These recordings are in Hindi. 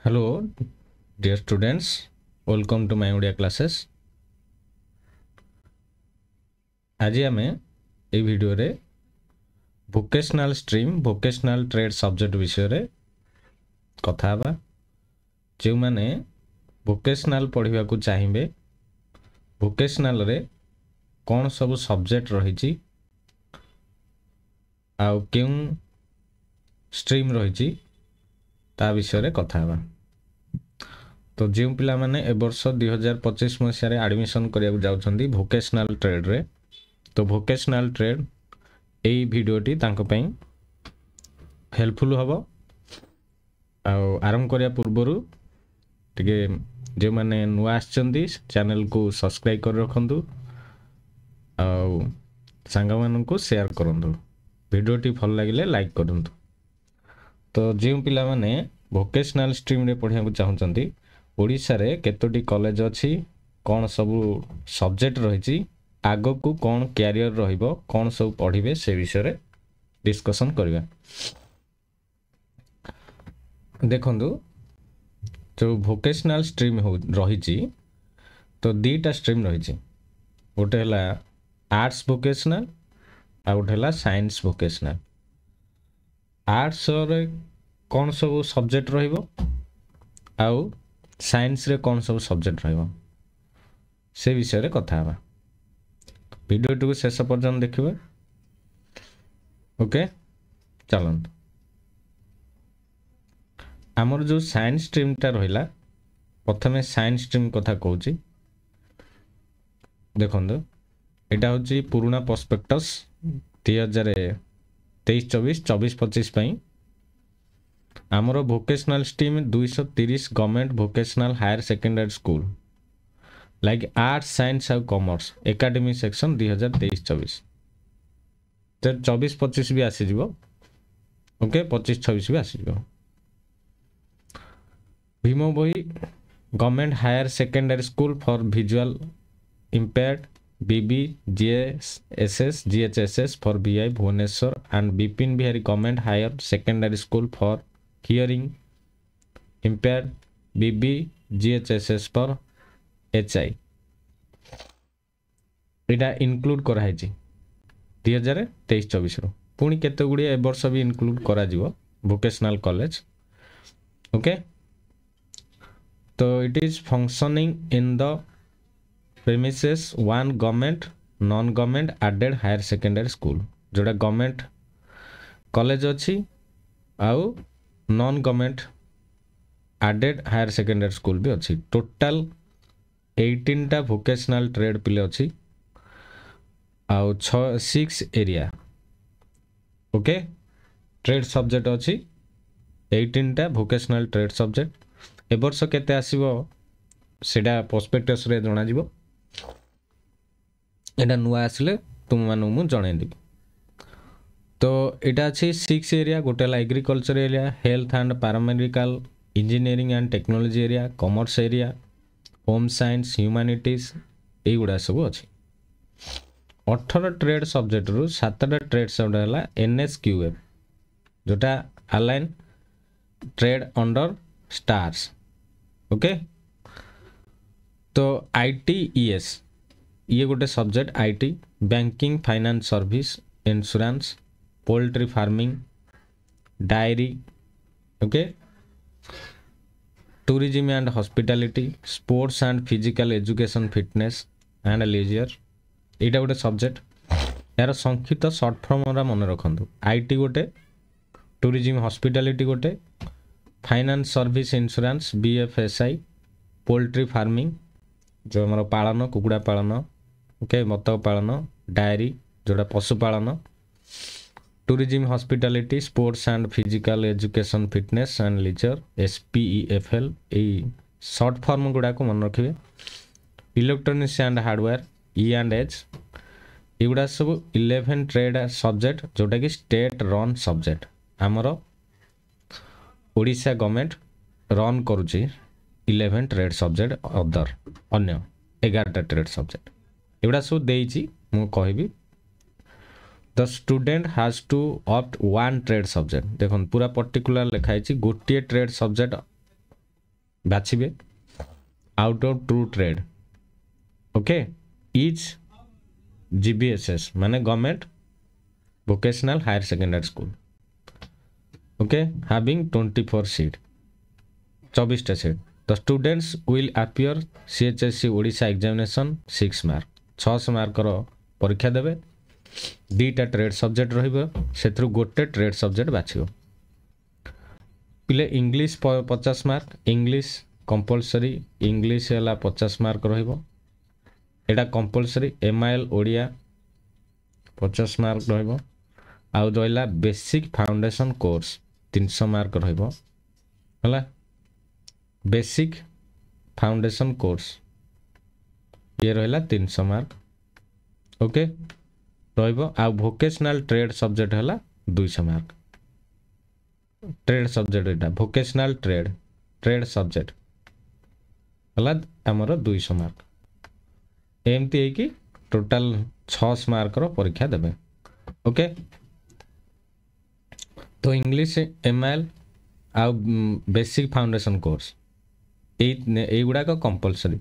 Hello, dear students. Welcome to my Odia classes. आज आम ये भिडियो रे vocational stream vocational trade subject विषय रे कथा बा जो माने भोकेशनल पढ़िबा को चाहिबे भोकेशनल रे कौन सब सब्जेक्ट रही आउ क्यों स्ट्रीम रही ता विषय रे कथा बा। तो जो पिला माने ए वर्ष 2025 मसीह एडमिशन करिया जाउछंदी भोकेशनल ट्रेड रे तो भोकेशनल ट्रेड यही भिडियोटी तांको पई हेल्पफुल हबो। आरंभ करिया पूर्वरु टिके जे माने नुआ आछंदी चैनल को सब्सक्राइब कर रखंतु आ संगा माननको शेयर करंतु भिडियोटी भल लागिले लाइक करंतु। तो जे पिला माने भोकेशनल स्ट्रीम रे पढिया को चाहुचंदी ओडिसा रे केतोटी कॉलेज अछि कोन सब सब्जेक्ट रहिछि आगो को कौन कैरियर रहिबो कौन सब पढ़िबे से विषय रे डिस्कशन करिबा। देखंतु जो भोकेशनल स्ट्रीम रहिछि तो दीटा स्ट्रीम रहिछि गोटे हला आर्ट्स भोकेशनल आ गोटे हला साइंस भोकेशनल। आर्ट्स रे कौन सब सब्जेक्ट रहिबो आउ साइंस रे कौन सब सब्जेक्ट रहिबो से विषय रे कथा बा। भिडियो शेष पर्यंत देखिए। ओके चलत आमर जो साइंस स्ट्रीम टा रहिला प्रथमे साइंस स्ट्रीम कथा कहूची देखंतु एटा होची पुराना प्रोस्पेक्टस 2023-24 24-25 पई आमर vocational stream 230 government vocational higher secondary school like arts science और कॉमर्स एकेडमी सेक्शन 2023-24 तो 24-25 भी आसी जीवो। ओके 25-26 भी आसी जीवो। Bhima Bhoi government higher secondary school for visual impaired BB GSSS GHSS for BI Bhubaneswar and Bipin Bihari government higher secondary school for hearing impaired BB GHSS for HI इटा इनक्लूड करा है 2023-24 रो पुणी केते गुडी ए वर्ष भी इनक्लूड करा जीवो वोकेशनल कॉलेज। ओके तो it is functioning in the premises one government non government aided higher secondary school जोड़ा गवर्नमेंट कॉलेज अच्छी आउ non government aided higher secondary school भी अच्छी। टोटल 18 टा भोकेशनल ट्रेड पिले अच्छी आउ 6 एरिया ओके ट्रेड सब्जेक्ट अच्छी 18 टा भोकेशनल ट्रेड सब्जेक्ट ए वर्ष केते आसीबो सेडा प्रोस्पेक्टस रे जणा जीवो एडा नुआ आसले तुम मानु मु जणे देबी। तो एटा अछि 6 एरिया गोटे ला agriculture area health and paramedical engineering and technology area commerce area home science humanities यही गुड़ा सब अच्छी। 18 ट्रेड सब्जेक्ट रु 7टा ट्रेड सब्जेक्ट है एनएसक्यूएफ जोटा align trade under stars. Okay तो आईटीईएस ये गोटे subject IT banking finance service insurance poultry farming dairy okay tourism and hospitality sports and physical education fitness and leisure यहाँ गोटे सब्जेक्ट यार संक्षिप्त सर्ट फॉर्म मन रखु आईटी गोटे टूरिज्म हॉस्पिटैलिटी गोटे finance service insurance BFSI poultry farming जो आम पालन कुकुड़ा पालन ओके बतक पालन डायरी जोड़ा पशुपालन tourism hospitality sports and physical education fitness and leisure SPEFL यही सर्ट फॉर्म गुड़ा को मन रखिए। Electronics and hardware E and H युड़ा सब 11 ट्रेड सब्जेक्ट जोटा कि स्टेट रन सब्जेक्ट आमर ओडिशा गवर्नमेंट रन करुच्ची 11 ट्रेड सब्जेक्ट अदर अन्य 11टा ट्रेड सब्जेक्ट एगुड़ा सब देइछि मु कहबी the student has to opt one trade subject देखो पूरा पर्टिकुलर लिखाई गोटे ट्रेड सब्जेक्ट बाछिबे out of two trade okay is GBSS माने government vocational higher secondary school okay having 24 seat 24 seat the students will appear CHSC Odisha examination 6 mark 6 mark परीक्षा देवे दीटा ट्रेड सब्जेक्ट रही गोटे ट्रेड सब्जेक्ट बाछिबो पिले English 50 mark English compulsory English है 50 मार्क रहिबो एटा कंपलसरी एमआईएल ओडिया 50 मार्क रहिबो आउ रहिला बेसिक फाउंडेशन कोर्स 300 मार्क रहिबो हला बेसिक फाउंडेशन कोर्स ये रहिला 300 मार्क ओके रहिबो आ वोकेशनल ट्रेड सब्जेक्ट हला 200 मार्क ट्रेड सब्जेक्ट एटा वोकेशनल ट्रेड सब्जेक्ट हला हमर 200 मार्क एमती है कि टोटल 6 मार्क रो परीक्षा देबे ओके तो इंग्लिश एमआईएल आ बेसिक फाउंडेशन कोर्स ए गुड़ाक compulsory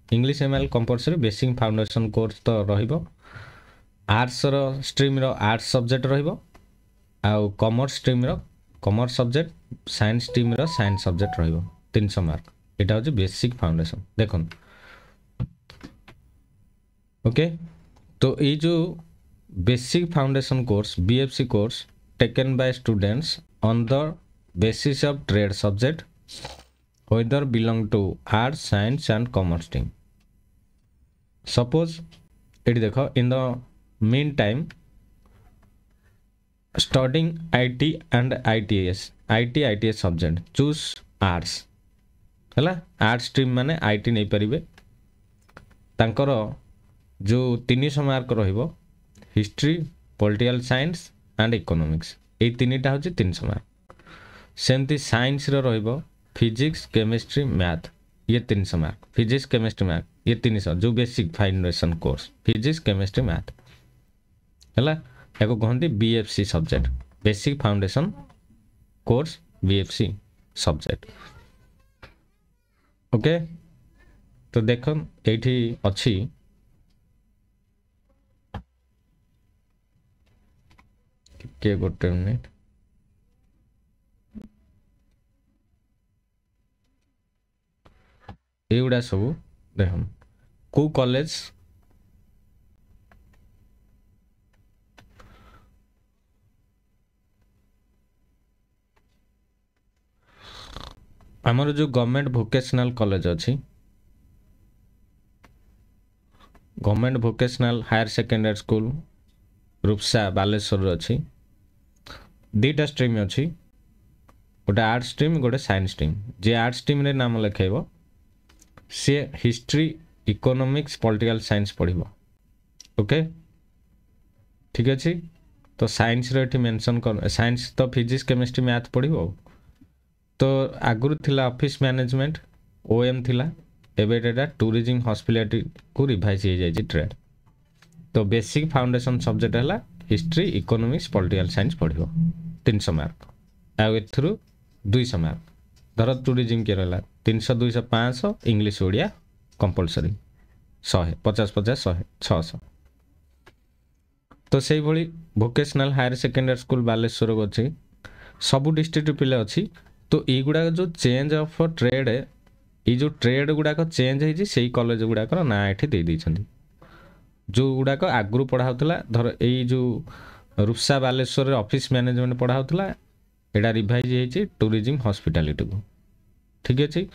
English MIL compulsory basic foundation course तो रहिबो आर्ट्स रो स्ट्रीम रो आर्ट्स सब्जेक्ट रहिबो आ कॉमर्स स्ट्रीम रो कॉमर्स सब्जेक्ट साइंस स्ट्रीम रो साइंस सब्जेक्ट रहिबो 300 मार्क एटा होची बेसिक फाउंडेशन देखो ओके तो ये जो basic foundation course BFC course taken by students on the basis of trade subject whether belong to arts science and commerce stream suppose it देखो in the meantime studying IT and ITS subject choose arts हला आर्ट्स स्ट्रीम माने IT नहीं परिबे तांकर जो 300 मार्क रहिबो history political science and economics ए तीनटा होची 300 मार्क सेमती साइंस रो फिजिक्स केमिस्ट्री मैथ ये 300 मार्क फिजिक्स केमिस्ट्री मैथ ये 300 जो basic foundation course physics chemistry math है या कहते BFC subject basic foundation course BFC subject okay तो देख ये अच्छी के गोटे मिनिट एगुड़ा सब देख को कॉलेज आमर जो गवर्नमेंट वोकेशनल कॉलेज अच्छी government vocational higher secondary school Rupsa Baleswar अच्छी दीटा स्ट्रीम अच्छी गोटे आर्ट्स स्ट्रीम गोटे साइंस स्ट्रीम जे आर्ट्स स्ट्रीम रे नाम लिखेब सी हिस्ट्री इकोनॉमिक्स पॉलिटिकल साइंस पढ़िबो ओके ठीक अच्छे तो साइंस रे मेंशन कर साइंस तो फिजिक्स केमिस्ट्री मैथ पढ़िबो तो आगुरी थिला ऑफिस मैनेजमेंट ओएम थिला एबेटा टूरिज्म हॉस्पिटैलिटी को रिवाइज हो जाए ट्रेड तो बेसिक फाउंडेशन सब्जेक्ट है हिस्ट्री इकोनॉमिक्स पॉलिटिकल साइंस पढ़िबो 300 मार्क आउ एथरु 200 मार्क धर टूरिज्म के रहा 300 200 500 इंग्लिश ओडिया कंपलसरी 100 50 50 100 600 तो से भली vocational higher secondary school Baleswar अच्छी सबू डिस्ट्रिक्ट पिले अच्छी तो युवा जो चेंज ऑफ ट्रेड ये जो ट्रेड गुड़ाक चेंज होती कॉलेज गुड़ाक ना ये दे जो गुड़ाक आगु पढ़ाऊला धर यही जो रूपसा बालेश्वर ऑफिस मैनेजमेंट पढ़ाऊला यहाँ रिवाइज हो टूरिज्म हॉस्पिटैलिटी को ठीक अच्छे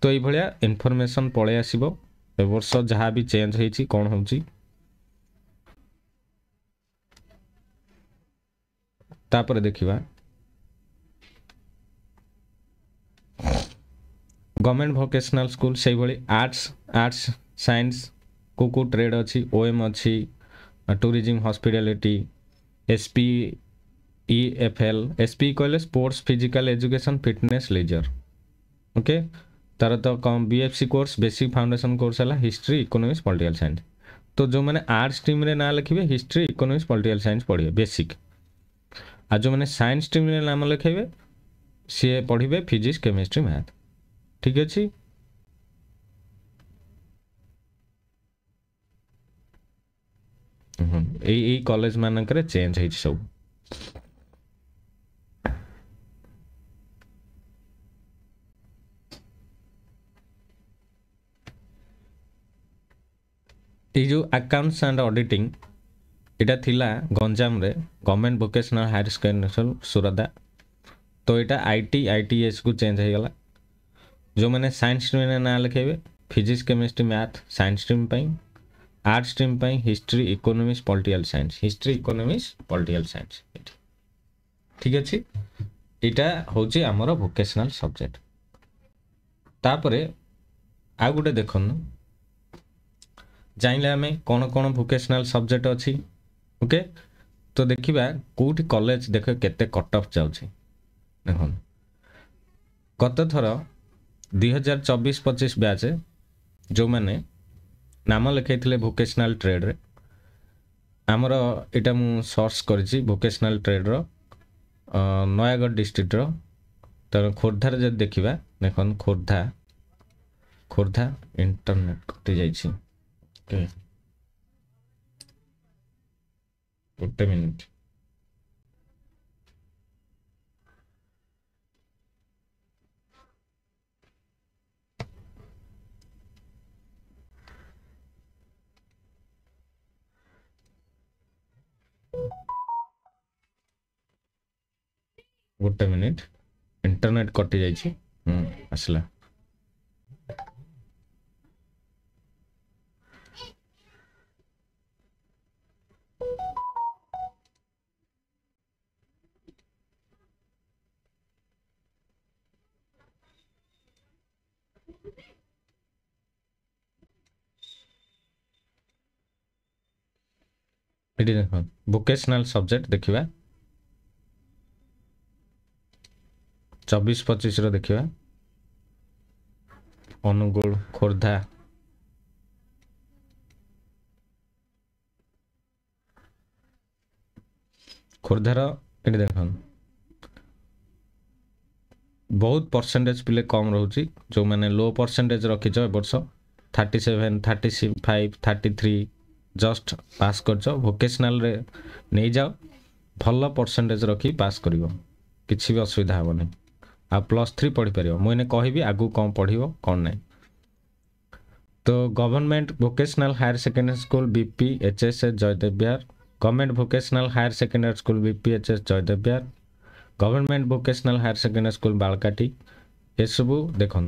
तो ये भाया इनफॉरमेशन पलि आसो ए वर्ष जहाँ भी चेंज होती कौन हो तापर देखिबा गवर्नमेंट वोकेशनल स्कूल से भाई आर्ट्स साइंस को ट्रेड अच्छी ओएम अच्छी टूरिज्म हॉस्पिटैलिटी एसपीईएफएल एसपी कहले sports physical education fitness leisure okay तार तो कम BFC course basic foundation course है हिस्ट्री इकोनॉमिक्स पॉलिटिकल साइंस तो जो मैंने आर्ट स्ट्रीम रे ना लिखे हिस्ट्री इकोनॉमिक्स पॉलिटिकल साइंस पढ़े बेसिक आ जो मैंने साइंस स्ट्रीम रे नाम लिखे सी पढ़े फिजिक्स केमिस्ट्री मैथ ठीक अच्छे यही कॉलेज मानक चेंज है सब ये जो अकाउंट्स एंड ऑडिटिंग इटा थिला गंजाम रे government vocational higher secondary school Surada तो यहाँ आईटीएस को चेंज हो गला जो मैंने साइंस स्ट्रीम में ना लिखे physics chemistry math science stream art stream history economics political science history economics political science ठीक अच्छे यहाँ हूँ आमर वोकेशनल सब्जेक्ट तापर आ गोटे देखु जाइले आम कौन कौन वोकेशनल सब्जेक्ट अच्छी ओके तो देखा कौटी कॉलेज देख केते कट ऑफ जाउछि देख गत थर 2024-25 बैच जो मैंने नाम लिखाई वोकेशनल ट्रेड रे आमर इटा मु सर्च करी वोकेशनल ट्रेड रो नयागढ़ डिस्ट्रिक्ट रो तो खोर्धार जब देखा देख खोर्धा इंटरनेट कटि जाइछि गोटे मिनिट गोटे मिनिट इंटरनेट कटि जाइछि आसला ये देख वोकेशनल सब्जेक्ट देखा 24-25 देखा अनुगुल खोर्धा खोर्धार ये देख बहुत परसेंटेज पिले कम रोचे जो मैंने लो परसेंटेज रखीच वर्ष 37 35 33 जस्ट पास कर वोकेशनल रे नहीं जाओ भल परसेंटेज रखी पास कर किसी भी असुविधा हेनी आ +3 पढ़ी पार मुझे कहबी आगू कौन पढ़ो कौन नहीं तो government vocational higher secondary school BPHS Jaydev Vihar government vocational higher secondary school BPHS Jaydev Vihar government vocational higher secondary school Balakati ये सबू देखो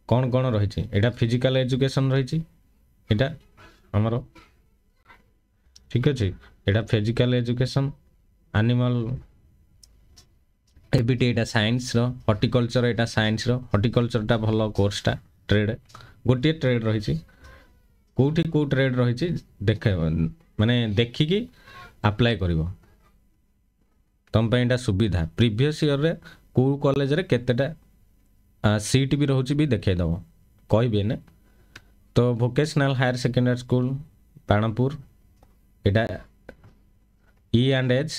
कौन कौन रही है फिजिकल एजुकेशन रही है आमर ठीक अच्छे यहाँ फिजिकल एजुकेशन एनिमल एबीटी यहाँ साइंस हॉर्टिकल्चर यहाँ साइंस हॉर्टिकल्चर टा भल कोर्सटा ट्रेड गोटे ट्रेड रही कौटी कौ ट्रेड रही देखे माने देखिकी अप्लाई कर तुम पे सुविधा प्रीवियस ईयर रे कौ कॉलेज रे केतेटा सीट भी रोचे भी देखईदेव कहे ने तो vocational higher secondary school Banapur यहाँ E&H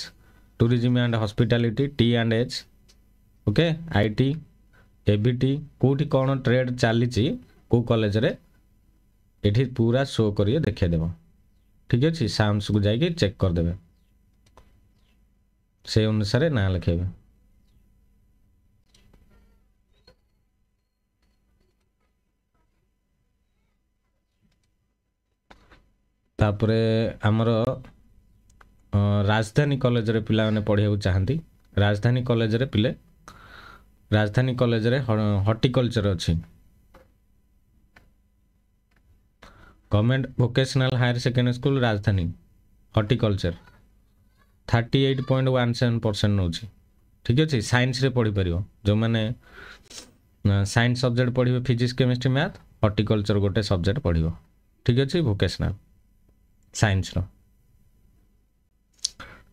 tourism and hospitality T&H okay IT ABT कौटी कौन ट्रेड चली कौ कॉलेज रे ये पूरा शो करिए देखदेव ठीक अच्छे साम्स को जाइए चेक करदे से अनुसार ना लिखेबे तापरे आमर राजधानी कॉलेज रे पिला माने पढ़िया चाहती राजधानी कॉलेज रे पिले राजधानी कॉलेज रे हॉर्टिकल्चर अच्छी government vocational higher secondary school Rajdhani horticulture 38.17% नौ ठीक अच्छे साइंस रे पढ़ी पार जो मैंने साइंस सब्जेक्ट पढ़े फिजिक्स केमिस्ट्री मैथ हॉर्टिकल्चर गोटे सब्जेक्ट पढ़ो ठीक अच्छे वोकेशनल साइंस रो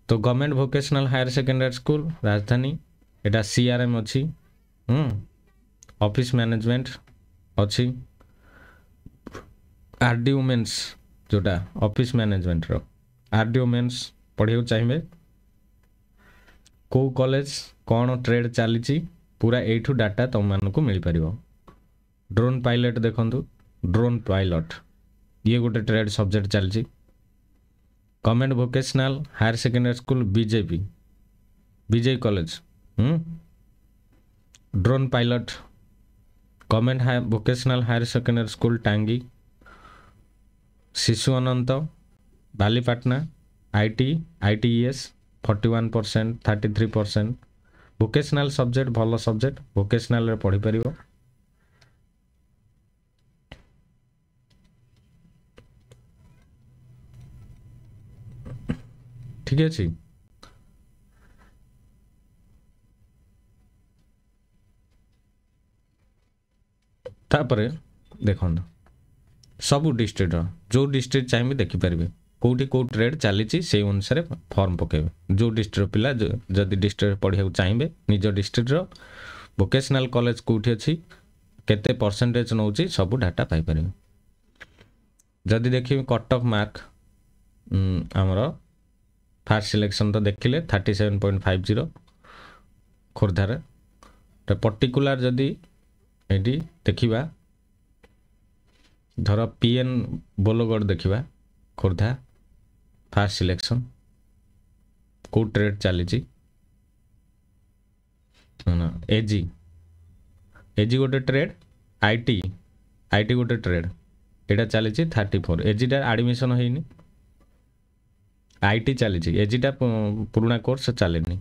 तो government vocational higher secondary school Rajdhani यहाँ CRM अच्छी ऑफिस मैनेजमेंट अच्छी RD वुमेन्स जोटा ऑफिस मैनेजमेंट रो आरडीओ मेंस पढ़ियो चाहिए को कॉलेज कौन ट्रेड चली पूरा एठू डाटा तुम मानक मिल पार ड्रोन पायलट देखंतु ड्रोन पायलट ये गोटे ट्रेड सब्जेक्ट चलती government vocational higher secondary school BJP Vijay college drone pilot government vocational higher secondary school Tangi Shishu Ananta Balipatna ITS 41% 33% vocational subject भल सब्जेक्ट वोकेशनल पढ़ी पार ठीक है तापरे देखो सबू डिस्ट्रिक्ट जो डिस्ट्रिक्ट चाहिए देखिपारे कौटी कौ ट्रेड चली से अनुसार फॉर्म पकेबे जो डिस्ट्रिक्ट पिला जदि डिस्ट्रिक्ट पढ़िया चाहिए निज डिस्ट्रिक्ट वोकेशनल कॉलेज कौटी अच्छी केते परसेंटेज नौ सब डाटा पाइपर जदि देखिए कट ऑफ मार्क आमर फास्ट सिलेक्शन तो देखिले 37.50 खोर्धार पर्टिकुलर जदि ये देखा धर पीएन बोलोगढ़ देखा खोर्धा फास्ट सिलेक्शन को ट्रेड चली एजी एजी गोटे ट्रेड आईटी गोटे ट्रेड यहाँ चली 34 एजीटा एडमिशन होनी आईटी चली एजीटा पुराना कोर्स चलेनी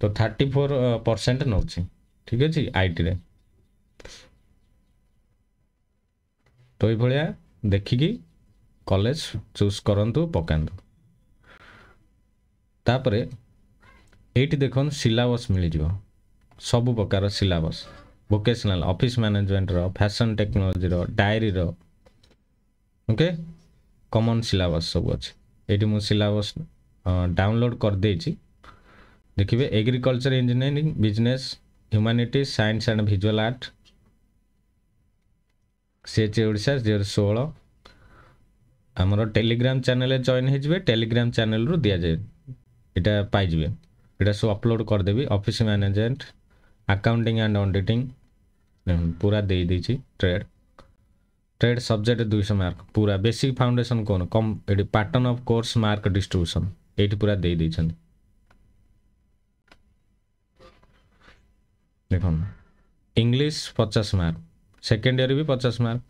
तो 34% नौ ठीक अच्छे आईटी रे तो ये देखिकी कॉलेज चूज करंतु पकांतु तापरे एटी देखो सिलेबस मिल जाव सब प्रकार सिलेबस वोकेशनल ऑफिस मैनेजमेंट रो फैशन टेक्नोलॉजी रो डायरी रो ओके कॉमन सिलेबस सब अच्छे ये मुझे सिलेबस डाउनलोड कर देछि देखिए agriculture engineering business humanities science and visual art CHA Odisha 016 आमर टेलीग्राम चैनल जॉइन हो टेलीग्राम चैनल रू दि जाए यहाँ पाइबे यहाँ सब अपलोड करदेवी office management accounting and auditing पूरा दे देछि ट्रेड सब्जेक्ट 200 मार्क पूरा बेसिक फाउंडेशन कौन कम ये pattern of course mark distribution ये पूरा दे देछन देखो इंग्लिश 50 मार्क सेकेंड ईयर भी 50 मार्क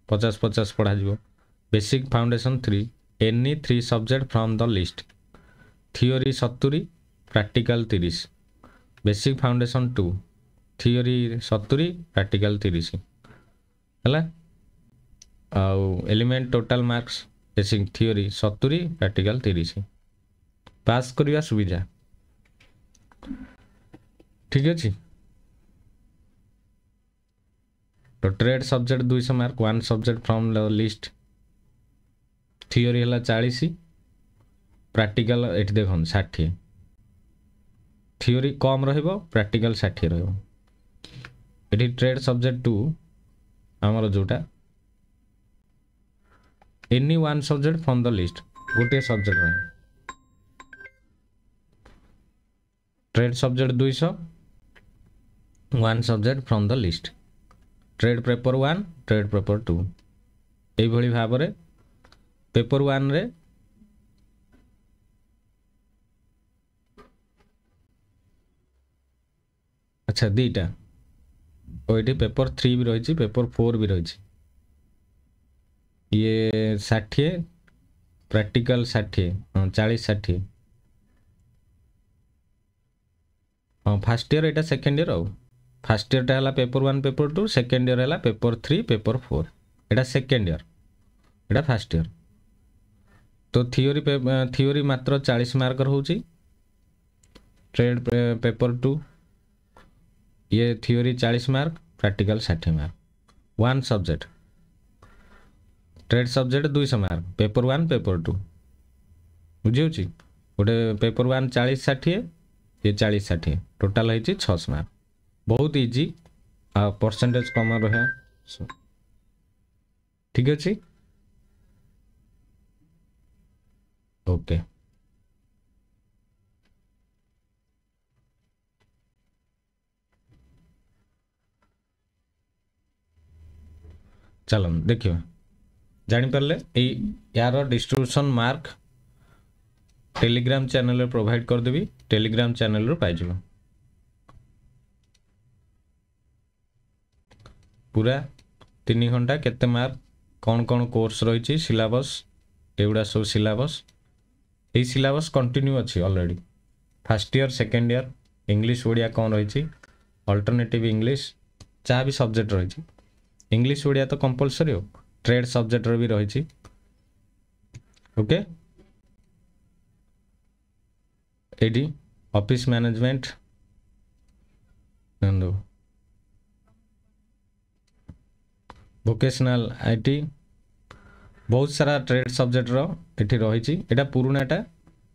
50 पढ़ा basic foundation 3 any 3 subject from the list theory 70 practical 30 basic foundation 2 theory 70 practical 30 है element total marks basic theory 70 practical 30 पास करवा सुविधा ठीक अच्छे तो trade subject 200 mark 1 subject from the list theory है 40 प्रैक्टिकल ये देख 60 थियोरी कम रहिबो प्रैक्टिकल 60 रहिबो ये ट्रेड सब्जेक्ट 2 आमर जोटा any 1 subject from the list गोटे सब्जेक्ट रहे trade subject 200 1 subject from the list trade paper 1 trade paper 2 ये भाव में पेपर 1 रे अच्छा दीटा और ये पेपर 3 भी रही पेपर 4 भी रही ये 60 प्रैक्टिकल 60 40-60 हाँ फास्ट ईयर यहाँ सेकेंड ईयर फास्ट ईयर है पेपर 1 पेपर 2 सेकेंड ईयर है पेपर 3 पेपर 4 यहाँ सेकेंड ईयर यहाँ फास्ट ईयर तो थियोरी मात्र 40 मार्क रोचे ट्रेड पेपर 2 ये theory 40 mark practical 60 mark 1 subject trade subject 200 mark paper 1 paper 2 बुझे गोटे पेपर 1 40-60 ये 40-60 टोटाल है 600 मार्क बहुत इजी आ परसेंटेज कम रहा ठीक अच्छे ओके चलो देखिए जापारे यार distribution mark Telegram channel provide करदेवी टेलीग्राम चैनल पाइज पूरा 3 घंटा केते मार्क कौन कौन कोर्स रही सिलेबस एगुड़ा सब सिलेबस यही सिलेबस कंटिन्यू अच्छी already first year second year English Odia कौन रही अल्टरनेटिव इंग्लिश जहाँ भी सब्जेक्ट रही इंग्लिश ओडिया तो कंपलसरी हो ट्रेड सब्जेक्ट भी रही ओके एडी ऑफिस मैनेजमेंट वोकेशनल आईटी बहुत सारा ट्रेड सब्जेक्ट एठी रही एटा पुरानाटा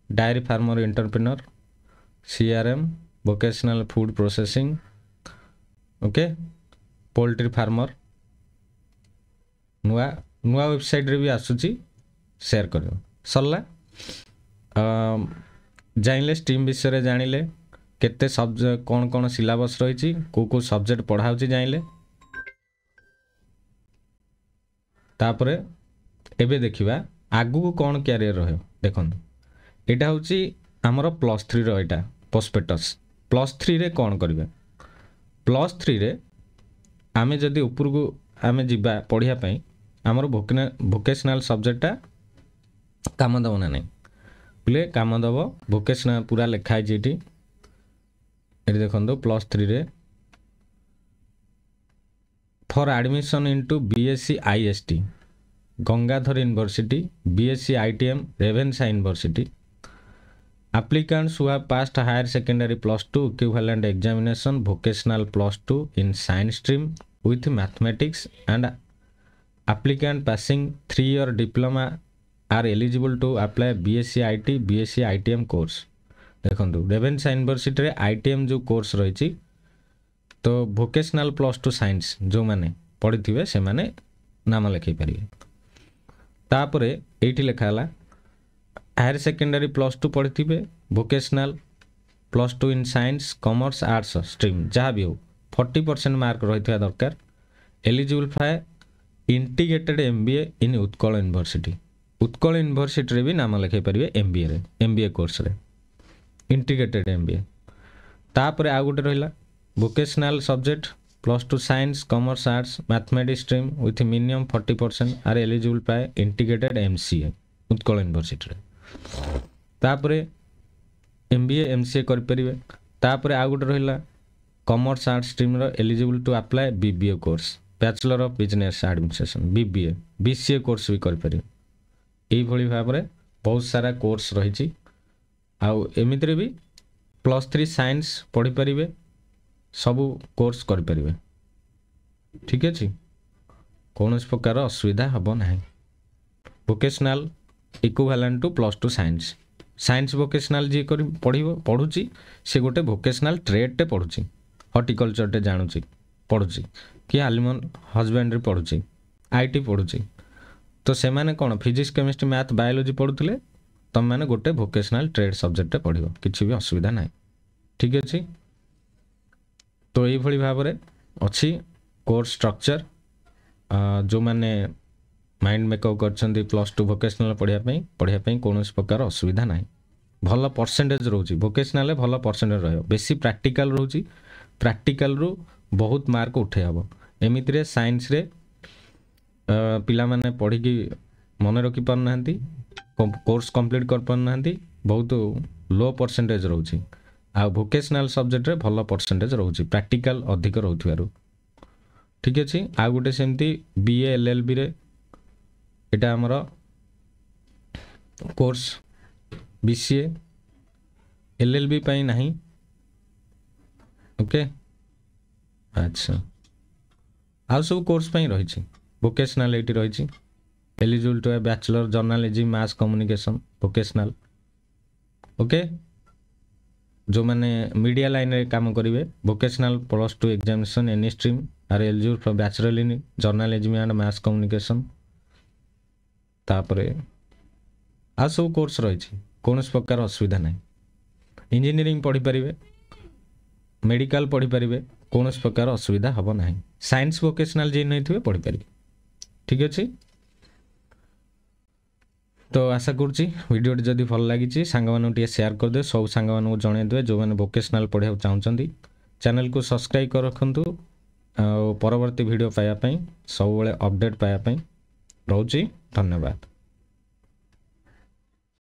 dairy farmer entrepreneur CRM vocational food processing okay poultry farmer नुआ नुआ वेबसाइट रे भी आसुची शेयर करियो सरला जानिले स्ट्रीम विषय जानिले केते सब्जेक्ट कौन कौन सिलेबस रही को सब्जेक्ट पढ़ाऊँ जानिले तापरे एबे देखिबा आगु को कौन क्यारियर रहे देखो यहाँ हूँ आमर +3 रहा प्रोस्पेक्टस +3 रे कौन करेंगे +3 रे आमे जदि ऊपर को आमे जिबा पढ़ियापाई आमर भोकेशनल सब्जेक्टा काम दब ना नहीं बोले काम दब भोकेशनल पूरा लिखाई ये देखो +3 रे for admission into BSc IST Gangadhar university BSc ITM Ravenshaw university applicants who have passed higher secondary +2 equivalent examination vocational +2 in science stream with mathematics and applicant passing 3-year diploma are eligible to apply BSc IT BSc ITM course देखो रेवेन्सा यूनिवर्सिटी रे ITM जो कोर्स रही तो vocational +2 साइंस जो माने पढ़ी थे से माने नाम लिखई पारे तापरे एठी लिखा हला हायर सेकेंडरी +2 पढ़ी थे vocational +2 in science commerce arts stream जहाँ भी हो 40% मार्क रही दरकार eligible for integrated MBA in Utkal university रे भी नाम लिखई पारे MBA कोर्स रे इंटीग्रेटेड MBA तापरे आ गोटे रहिला vocational subject +2 science commerce arts mathematics stream with minimum 40% are eligible by integrated MCA Utkal university रे तापरे MBA MCA कर परिवे तापरे आ गोटे रहिला कॉमर्स आर्ट्स स्ट्रीम रो eligible to apply BBA course bachelor of business administration BBA BCA course भी कर परिवे एई भली भाबरे बहुत सारा कोर्स रही आउ एमितरे भी +3 साइंस पढ़ी परिवे सबू कोर्स कर परिवे ठीक अच्छे कौन प्रकार असुविधा हम ना vocational equivalent to +2 science science vocational जी पढ़ुची से गोटे वोकेशनल ट्रेड पढ़ुची हॉर्टिकल्चर टे जानूची पढ़ुची कि एनिमल हस्बेंड्री पढ़ुची IT पढ़ुची तो से माने कौन फिजिक्स केमिस्ट्री मैथ बायोलॉजी पढ़ुले तुम मैंने गोटे वोकेशनल ट्रेड सब्जेक्ट पढ़ो किसी भी असुविधा ना ठीक अच्छे तो ये भाव में अच्छी कोर्स स्ट्रक्चर जो मैंने माइंड मेकअप कर +2 वोकेशनल पढ़ाई कौन प्रकार असुविधा ना भल परसेंटेज रोचे वोकेशनल भल परसेंटेज रहा बेसी प्रैक्टिकल रोचे प्रैक्टिकल रु बहुत मार्क उठे हम एमितिरे साइंस रे पिला माने पढ़ी मन रखी पारना कोर्स कंप्लीट कर पारना बहुत लो परसेंटेज रोचे आ वोकेशनल सब्जेक्ट रे भल परसेंटेज रोचे प्रैक्टिकल अधिक रोथुआरु ठीक अच्छे आ गोटे सेमती BA LLB रे एटा हमर कोर्स BCA LLB पाई नहीं ओके अच्छा आ सब कोर्स पाई रही वोकेशनल एटी रही eligible to bachelor journalism mass communication vocational okay जो मैंने मीडिया लाइन रे काम करेंगे vocational +2 examination any stream are eligible for bachelor in journalism and mass communication तापरे आ सब कोर्स रही कौन प्रकार असुविधा ना इंजीनियरिंग पढ़ी पारे मेडिकल पढ़ी पारे कौन प्रकार असुविधा हम ना साइंस वोकेशनल जी नहीं थे पढ़ी पारे ठीक अच्छे तो आशा करुँची वीडियो जदि भल लगी सांग शेयर करदे सब सांग जनईदे जो मैंने वोकेशनल पढ़ा चाहते चैनल को सब्सक्राइब कर रखु परवर्ती वीडियो पाइबापी सब अपडेट पाइबापी रोची धन्यवाद।